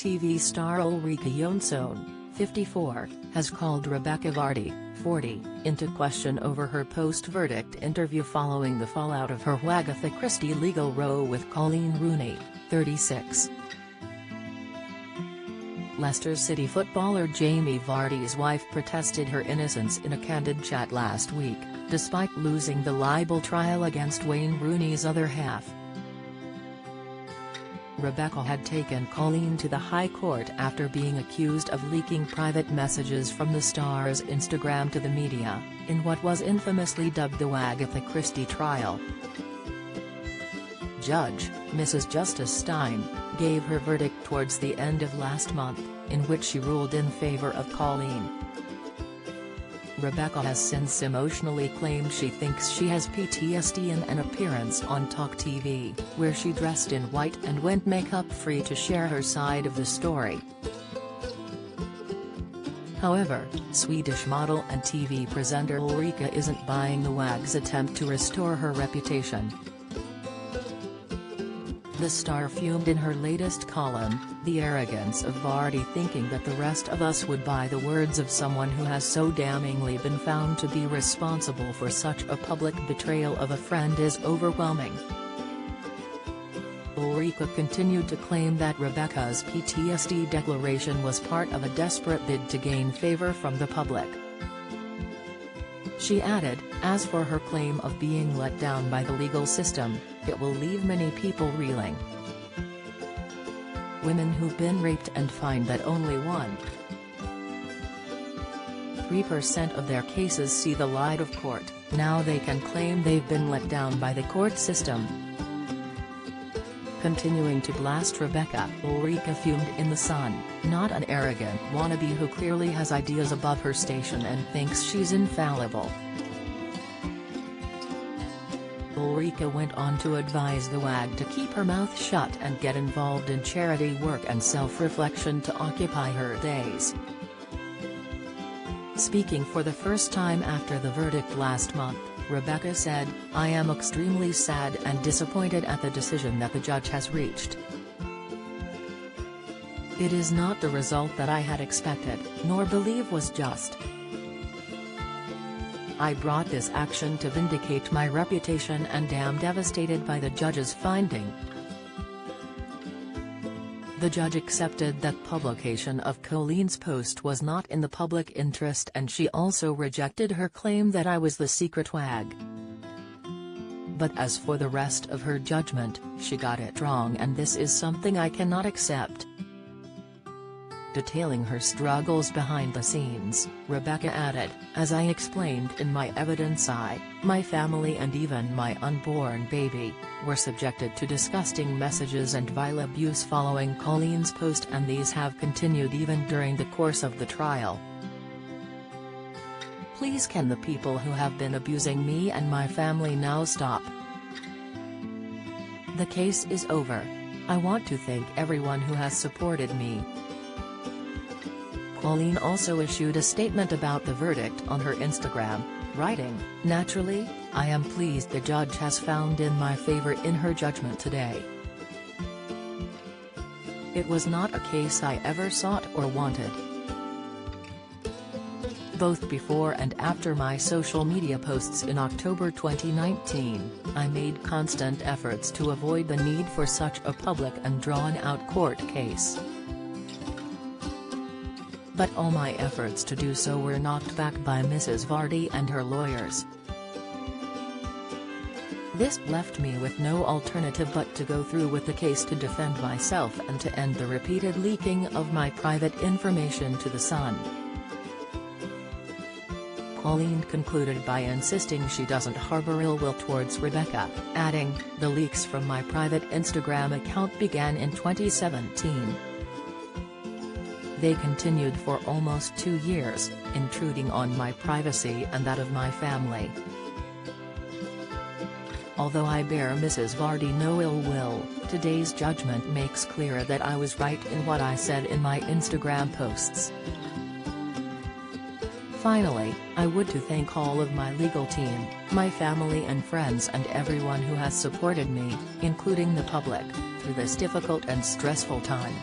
TV star Ulrika Jonsson, 54, has called Rebekah Vardy, 40, into question over her post-verdict interview following the fallout of her Agatha Christie legal row with Coleen Rooney, 36. Leicester City footballer Jamie Vardy's wife protested her innocence in a candid chat last week, despite losing the libel trial against Wayne Rooney's other half. Rebekah had taken Coleen to the High Court after being accused of leaking private messages from the star's Instagram to the media, in what was infamously dubbed the Agatha Christie trial. Judge, Mrs. Justice Stein, gave her verdict towards the end of last month, in which she ruled in favor of Coleen. Rebekah has since emotionally claimed she thinks she has PTSD in an appearance on Talk TV, where she dressed in white and went makeup-free to share her side of the story. However, Swedish model and TV presenter Ulrika isn't buying the WAG's attempt to restore her reputation. The star fumed in her latest column, "The arrogance of Vardy thinking that the rest of us would buy the words of someone who has so damningly been found to be responsible for such a public betrayal of a friend is overwhelming." Ulrika continued to claim that Rebekah's PTSD declaration was part of a desperate bid to gain favor from the public. She added, "As for her claim of being let down by the legal system, it will leave many people reeling. Women who've been raped and find that only 1.3% of their cases see the light of court, now they can claim they've been let down by the court system." Continuing to blast Rebekah, Ulrika fumed in The Sun, "Not an arrogant wannabe who clearly has ideas above her station and thinks she's infallible." Ulrika went on to advise the WAG to keep her mouth shut and get involved in charity work and self-reflection to occupy her days. Speaking for the first time after the verdict last month, Rebekah said, "I am extremely sad and disappointed at the decision that the judge has reached. It is not the result that I had expected, nor believe was just. I brought this action to vindicate my reputation and am devastated by the judge's finding." The judge accepted that publication of Coleen's post was not in the public interest, and she also rejected her claim that I was the secret WAG. But as for the rest of her judgment, she got it wrong, and this is something I cannot accept. Detailing her struggles behind the scenes, Rebekah added, "As I explained in my evidence, my family and even my unborn baby, were subjected to disgusting messages and vile abuse following Coleen's post, and these have continued even during the course of the trial. Please can the people who have been abusing me and my family now stop? The case is over. I want to thank everyone who has supported me." Coleen also issued a statement about the verdict on her Instagram, writing, "Naturally, I am pleased the judge has found in my favor in her judgment today. It was not a case I ever sought or wanted. Both before and after my social media posts in October 2019, I made constant efforts to avoid the need for such a public and drawn-out court case. But all my efforts to do so were knocked back by Mrs. Vardy and her lawyers. This left me with no alternative but to go through with the case to defend myself and to end the repeated leaking of my private information to The Sun." Coleen concluded by insisting she doesn't harbor ill will towards Rebekah, adding, "The leaks from my private Instagram account began in 2017. They continued for almost 2 years, intruding on my privacy and that of my family. Although I bear Mrs. Vardy no ill will, today's judgment makes clear that I was right in what I said in my Instagram posts. Finally, I would to thank all of my legal team, my family and friends and everyone who has supported me, including the public, through this difficult and stressful time.